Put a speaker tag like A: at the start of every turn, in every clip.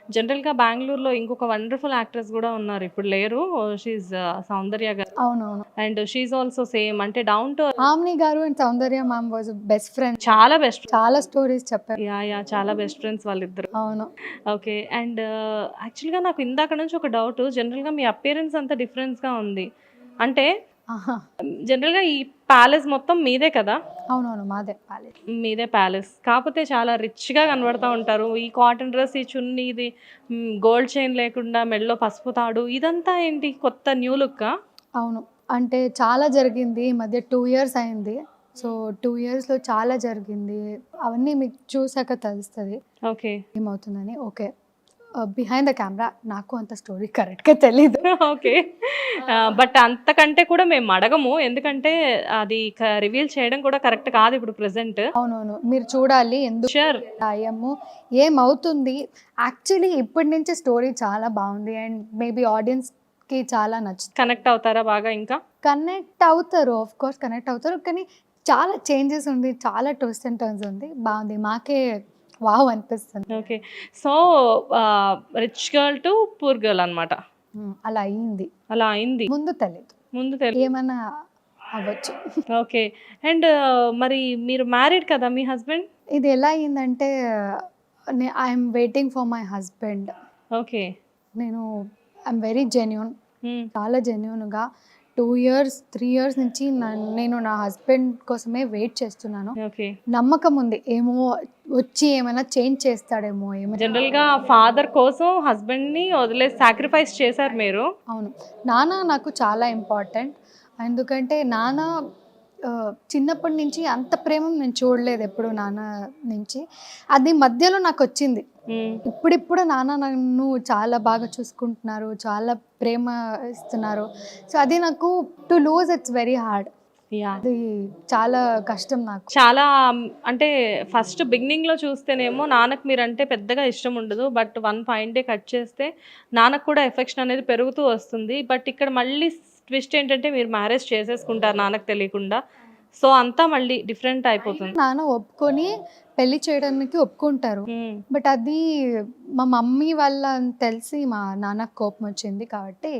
A: జనరల్‌గా బెంగుళూరులో ఇంకొక వండర్‌ఫుల్ యాక్ట్రెస్ గూడా ఉన్నారు. ఇప్పుడు లేరు. షీ ఈజ్ సౌందర్య గారు.
B: అవునవును.
A: And she is also same అంటే డౌన్ టు
B: ఆమ్ని గారు and Soundarya ma'am was best friend.
A: చాలా బెస్ట్.
B: చాలా స్టోరీస్ చెప్పారు.
A: యాహ్! చాలా బెస్ట్ ఫ్రెండ్స్ వాళ్ళిద్దరు.
B: అవును.
A: ఓకే. అండ్ యాక్చువల్‌గా నాకు ఇందాక నుంచి ఒక డౌటు. జనరల్‌గా మీ అపియరెన్స్ అంతా డిఫరెన్స్‌గా ఉంది. అంటే
B: ఆహా!
A: జనరల్‌గా ఈ ప్యాలెస్ మొత్తం మీదే కదా?
B: అవునవును. మాదే ప్యాలెస్.
A: మీదే ప్యాలెస్. కాపోతే చాలా రిచ్‌గా కనబడతా ఉంటారు. ఈ కాటన్ డ్రెస్, ఈ చున్నీ, ఇది గోల్డ్ చైన్ లేకుండా మెడలో పసుపు తాడు ఇదంతా ఏంటి కొత్త న్యూ లుక్కా?
B: అవును. అంటే చాలా జరిగింది. ఈ మధ్య 2 ఇయర్స్ అయింది. సో, 2 ఇయర్స్‌లో చాలా జరిగింది. అవన్నీ మీకు చూసాక తెలుస్తది
A: ఓకే.
B: ఏమవుతుందని. ఓకే. బిహైండ్ ద కెమెరా నాకు అంత స్టోరీ కరెక్ట్‌గా తెలీదు.
A: ఓకే. బట్ అంతకంటే కూడా మేము అడగము. ఎందుకంటే అది రివీల్ చేయడం కూడా కరెక్ట్ కాదు ఇప్పుడు ప్రెజెంట్.
B: అవునవును. మీరు చూడాలి. ఎందుకు
A: ష్యూర్.
B: గాయము ఏమవుతుంది? యాక్చువల్లీ ఇప్పటి నుంచి స్టోరీ చాలా బావుంది. అండ్ మేబీ ఆడియన్స్‌కి చాలా నచ్చుతుంది.
A: కనెక్ట్ అవుతారా బాగా ఇంకా?
B: కనెక్ట్ అవుతారు. ఆఫ్ కోర్స్ కనెక్ట్ అవుతారు. కానీ చాలా చేంజెస్ ఉంది. చాలా ట్విస్ట్ అండ్ టర్న్స్ ఉంది. బావుంది. మాకే వావ్ అనిపిస్తుంది.
A: Okay. So, rich girl to poor girl అన్నమాట.
B: అలా అయింది.
A: అలా అయింది.
B: ముందు తెలీదు.
A: ముందు
B: ఏమన్నా అవ్వచ్చు.
A: ఓకే. అండ్ మరి మీరు మ్యారీడ్ కదా మీ హస్బెండ్?
B: ఇది ఎలా అయిందంటే I'm waiting for my husband.
A: Okay.
B: నేను ఐయామ్ వెరీ జెన్యూన్.
A: హ్మ్.
B: చాలా జెన్యూన్‌గా 2 ఇయర్స్, 3 ఇయర్స్ నుంచి నేను నా హస్బెండ్ కోసమే వెయిట్ చేస్తున్నాను.
A: ఓకే.
B: నమ్మకం ఉంది. ఏమో వచ్చి ఏమైనా చేంజ్ చేస్తాడేమో
A: జనరల్‌గా ఫాదర్ కోసం హస్బెండ్‌ని వదిలేసి సాక్రిఫైస్ చేశారు మీరు.
B: అవును. నాన్న నాకు చాలా ఇంపార్టెంట్. ఎందుకంటే నాన్న చిన్నప్పటి నుంచి అంత ప్రేమ నేను చూడలేదు ఎప్పుడు నాన్న నుంచి. అది మధ్యలో నాకొచ్చింది.
A: హ్మ్.
B: ఇప్పుడిప్పుడు నాన్న నన్ను చాలా బాగా చూసుకుంటున్నారు. చాలా ప్రేమ ఇస్తున్నారు. సో, అది నాకు to lose it's very hard.
A: Yeah!
B: అది చాలా కష్టం నాకు.
A: చాలా అంటే ఫస్ట్ బిగినింగ్‌లో చూస్తేనేమో నాన్నకి మీరంటే పెద్దగా ఇష్టం ఉండదు. But one fine day cut చేస్తే నాన్నకు కూడా ఎఫెక్షన్ అనేది పెరుగుతూ వస్తుంది. బట్ ఇక్కడ మళ్ళీ ట్విస్ట్ ఏంటంటే మీరు మ్యారేజ్ చేసేసుకుంటారు నాన్నకి తెలియకుండా. సో, అంతా మళ్ళీ డిఫరెంట్ అయిపోతుంది.
B: నాన్న ఒప్పుకొని పెళ్లి చేయడానికి ఒప్పుకుంటారు.
A: హ్మ్.
B: బట్ అది మా మమ్మీ వాళ్ళ అని తెలిసి మా నాన్నకి కోపం వచ్చింది కాబట్టి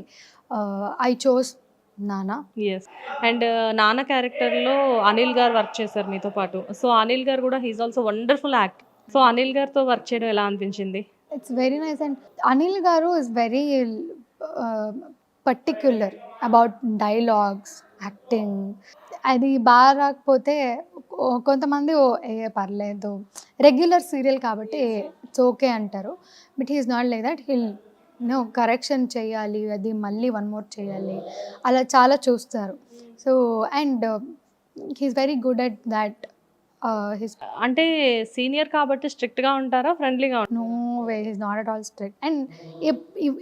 B: ఐ చోస్ నాన్న.
A: యెస్. అండ్ నాన్న క్యారెక్టర్‌లో అనిల్ గారు వర్క్ చేశారు మీతో పాటు. సో, అనిల్ గారు కూడా he is also wonderful actor. So, Anil గారితో వర్క్ చేయడం ఎలా అనిపించింది?
B: It's very nice. And Anil గారు is very particular about dialogues, acting. అది బాగా రాకపోతే కొంతమంది పర్లేదు రెగ్యులర్ సీరియల్ కాబట్టి ఇట్స్ ఓకే అంటారు. But he is not like that. హిల్ నో కరెక్షన్ చేయాలి, అది మళ్ళీ వన్ మోర్ చేయాలి, అలా చాలా చూస్తారు. So and he is very good at that. His
A: అంటే సీనియర్ కాబట్టి స్ట్రిక్ట్‌గా ఉంటారా? ఫ్రెండ్లీగా
B: no way, he's not at all strict. And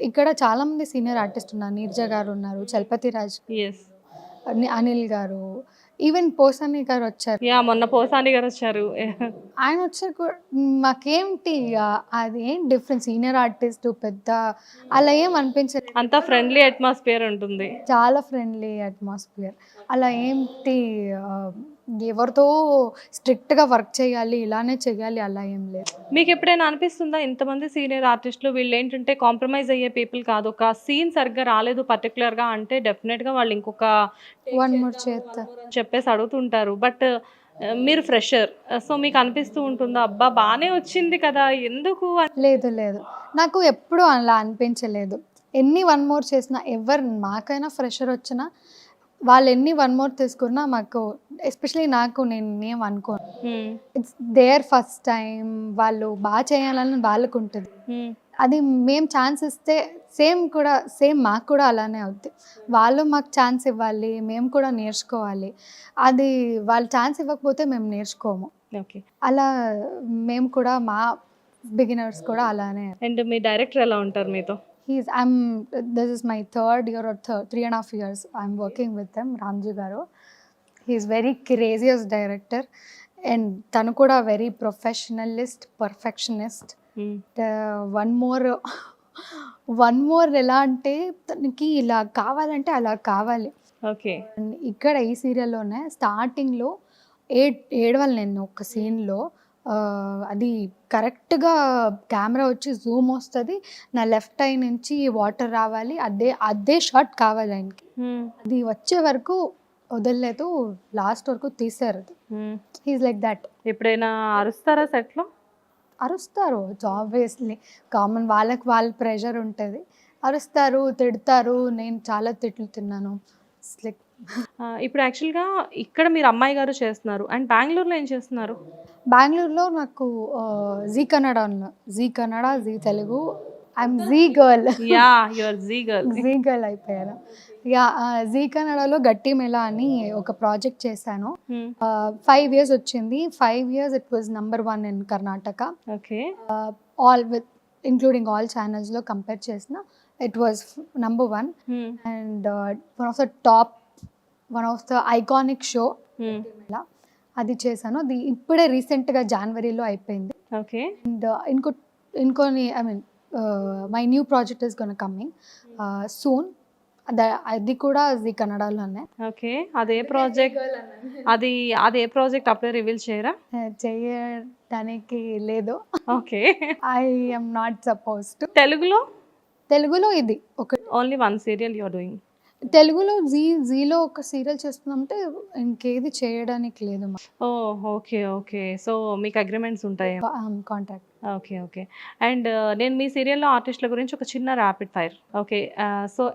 B: ఇక్కడ చాలా మంది సీనియర్ ఆర్టిస్ట్ ఉన్నారు. నీరజ గారు ఉన్నారు, చలపతి రాజ్,
A: యెస్.
B: అనిల్ గారు, ఈవెన్ పోసాని గారు వచ్చారు.
A: యాహ్! మొన్న పోసాని గారొచ్చారు.
B: ఆయన వచ్చారు మాకేంటి అది ఏం డిఫరెన్స్, సీనియర్ ఆర్టిస్ట్ పెద్ద అలా ఏం అనిపించలేదు.
A: అంతా ఫ్రెండ్లీ అట్మాస్ఫియర్ ఉంటుంది.
B: చాలా ఫ్రెండ్లీ అట్మాస్ఫియర్. అలా ఏంటి ఎవరితో స్ట్రిక్ట్‌గా వర్క్ చేయాలి, ఇలానే చేయాలి అలా ఏం లేదు.
A: మీకెప్పుడైనా అనిపిస్తుందా ఇంతమంది సీనియర్ ఆర్టిస్టులు వీళ్ళేంటంటే కాంప్రమైజ్ అయ్యే పీపుల్ కాదు. ఒక సీన్ సరిగ్గా రాలేదు పర్టిక్యులర్‌గా అంటే డెఫినిట్‌గా వాళ్ళు ఇంకొక
B: వన్ మోర్ చేస్తా.
A: చెప్పేసి అడుగుతుంటారు. బట్ మీరు ఫ్రెషర్. సో, మీకు అనిపిస్తూ ఉంటుందా? అబ్బా! బానే వచ్చింది కదా! ఎందుకు అని?
B: లేదు లేదు. నాకు ఎప్పుడూ అలా అనిపించలేదు. ఎన్ని వన్ మోర్ చేసినా మాకైనా ఫ్రెషర్ వచ్చినా వాళ్ళు ఎన్ని వన్ మోర్ తీసుకున్నా మాకు ఎస్పెషల్లీ నాకు నేనేం అనుకోను.
A: Hmm.
B: It's their first time. వాళ్ళు బాగా చేయాలని వాళ్ళకుంటది.
A: హ్మ్.
B: అది మేము ఛాన్స్ ఇస్తే సేమ్ మాకు కూడా అలానే అవుద్ది. వాళ్ళు మాకు ఛాన్స్ ఇవ్వాలి, మేము కూడా నేర్చుకోవాలి. అది వాళ్ళు ఛాన్స్ ఇవ్వకపోతే మేము నేర్చుకోము.
A: ఓకే.
B: అలా మేము కూడా మా బిగినర్స్ కూడా అలానే.
A: అండ్ మీ డైరెక్టర్ ఎలా ఉంటారు మీతో?
B: This is my third year or 3.5 years I'm working with them, Ramji garu. He is very craziest director and tanu kuda very professionalist, perfectionist.
A: హ్మ్.
B: వన్ మోర్ ఎలా అంటే తనకి ఇలా కావాలంటే అలా కావాలి.
A: ఓకే.
B: ఇక్కడ ఈ సీరియల్లోనే స్టార్టింగ్లో ఏడవాలి నేను ఒక సీన్లో. అది కరెక్ట్‌గా కెమెరా వచ్చి జూమ్ వస్తది. నా లెఫ్ట్ ఐ నుంచి వాటర్ రావాలి. అదే షాట్ కావాలి ఆయనకి. అది వచ్చే వరకు వదలలేదు. లాస్ట్ వరకు తీశారు అది. He is like that.
A: ఎప్పుడైనా అరుస్తారా సెట్‌లో?
B: అరుస్తారు. ఆబ్వియస్‌లీ కామన్, వాళ్ళ ప్రెషర్ ఉంటది. అరుస్తారు, తిడతారు. నేను చాలా తిట్లు తిన్నాను. ఇట్స్ లైక్
A: ఇప్పుడు యాక్చువల్‌గా ఇక్కడ మీరు అమ్మాయి గారు చేస్తున్నారు. అండ్ బెంగుళూరులో ఏం చేస్తున్నారు?
B: బెంగుళూరులో నాకు Zee Kannada Zee Kannada, Zee Telugu, I'm Zee girl.
A: Yeah! You are Zee girl.
B: Zee girl అయిపోయాను. జీ కన్నడలో గట్టి మేళ అని ఒక ప్రాజెక్ట్ చేశాను. 5 ఇయర్స్ వచ్చింది. 5 years it was number 1 in Karnataka.
A: Okay.
B: All with including all ఛానల్స్లో కంపేర్ చేసిన it was number 1 and one of the iconic show ఇలా అది చేశాను. అది ఇప్పుడే రీసెంట్గా జనవరిలో అయిపోయింది.
A: ఓకే.
B: అండ్ ఇంకొన్ని I mean my new project is gonna coming soon. అది కూడా జీ కన్నడలోనే.
A: ఓకే. అదే ప్రాజెక్ట్ అది ఏ ప్రాజెక్ట్ అప్పుడే రివీల్ చేయరా?
B: చేయడానికి లేదు.
A: Okay.
B: I M not suppose to. తెలుగులో ఇది ఒక
A: only one serial you are doing.
B: తెలుగులో జీలో ఒక సీరియల్ చేస్తున్నామంటే ఇంకేది చేయడానికి లేదు.
A: ఓహ్! ఓకే. ఓకే. సో మీకు అగ్రీమెంట్స్ ఉంటాయి.
B: కాంటాక్ట్.
A: ఓకే. ఓకే. అండ్ నేను మీ సీరియల్‌లో ఆర్టిస్ట్‌ల గురించి ఒక చిన్న rapid fire. Okay. So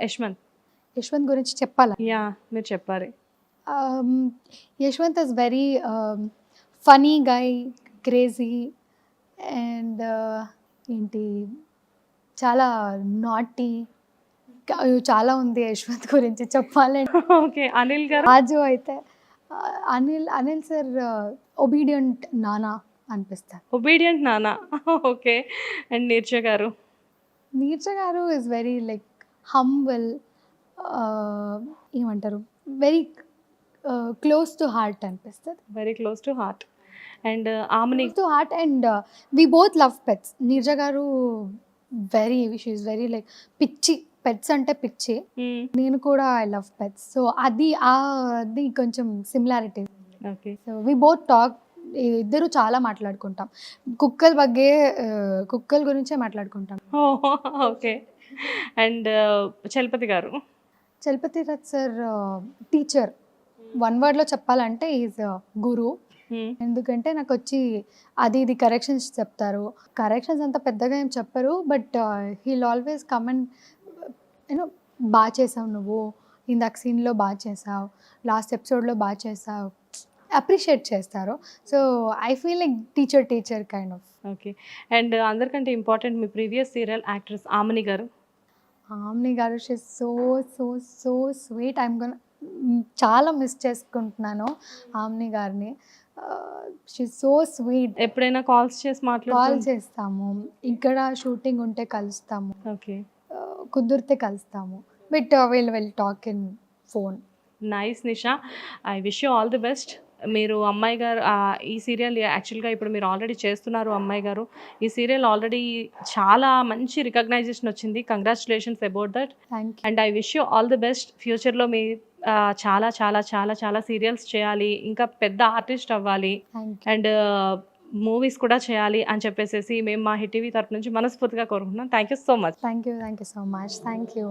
B: Yashwanth గురించి చెప్పాలా?
A: యాహ్! మీరు చెప్పాలి.
B: Yashwanth is very funny guy, crazy and ఏంటి చాలా నాటీ. చాలా ఉంది యశ్వంత్ గురించి చెప్పాలంటే.
A: ఓకే. అనిల్ గారు?
B: రాజు అయితే అనిల్ సార్ ఒబీడియంట్ నానా అనిపిస్తారు.
A: ఒబీడియంట్ నాన్న. ఓకే. అండ్ నీర్జ గారు?
B: నీర్జ గారు ఇస్ వెరీ లైక్ హంబుల్, ఏమంటారు, వెరీ క్లోజ్ టు హార్ట్ అనిపిస్తుంది.
A: Very close to heart. And ఆమెని
B: to heart and we both love pets. Neerja గారు షీ ఈస్ వెరీ లైక్ పిచ్చి, పెట్స్ అంటే పిచ్చి. నేను కూడా ఐ లవ్ పెట్స్. సో అది కొంచెం similarity.
A: Okay.
B: So we both talk. ఇద్దరు చాలా మాట్లాడుకుంటాం. కుక్కల గురించే మాట్లాడుకుంటాం.
A: ఓకే. అండ్ చలపతి గారు?
B: Chalapathi Raj sir teacher. One వర్డ్లో చెప్పాలంటే ఈజ్ గురు. ఎందుకంటే నాకు వచ్చి ఇది కరెక్షన్స్ చెప్తారు. కరెక్షన్స్ అంత పెద్దగా ఏం చెప్పరు, but he'll always come and you know బాగా చేసావు నువ్వు, ఇందాక సీన్లో బాగా చేసావు, లాస్ట్ ఎపిసోడ్లో బాగా చేసావు, అప్రిషియేట్ చేస్తారు. So I feel like teacher kind of.
A: Okay. And అందరికంటే ఇంపార్టెంట్ మీ ప్రీవియస్ సీరియల్ యాక్ట్రెస్ ఆమని గారు?
B: ఆమ్ని గారు she so so so sweet. చాలా మిస్ చేసుకుంటున్నాను ఆమ్ని గారిని. She so sweet.
A: ఎప్పుడైనా కాల్స్ చేసి
B: కాల్ చేస్తాము, ఇక్కడ షూటింగ్ ఉంటే కలుస్తాము,
A: ఓకే,
B: కుదిరితే కలుస్తాము, but will talk in phone.
A: Nice Nisha, I wish you all the best. మీరు అమ్మాయి గారు ఈ సీరియల్ యాక్చువల్గా ఇప్పుడు మీరు ఆల్రెడీ చేస్తున్నారు అమ్మాయి గారు. ఈ సీరియల్ ఆల్రెడీ చాలా మంచి రికగ్నైజేషన్ వచ్చింది. Congratulations about that. And I wish you all the best. ఫ్యూచర్లో మీ చాలా చాలా చాలా చాలా సీరియల్స్ చేయాలి, ఇంకా పెద్ద ఆర్టిస్ట్ అవ్వాలి, అండ్ మూవీస్ కూడా చేయాలి అని చెప్పేసి మేము మా హిట్ టీవీ తరపు నుంచి మనస్ఫూర్తిగా కోరుకుంటున్నాం. Thank you so much.
B: Thank you so much. Thank you.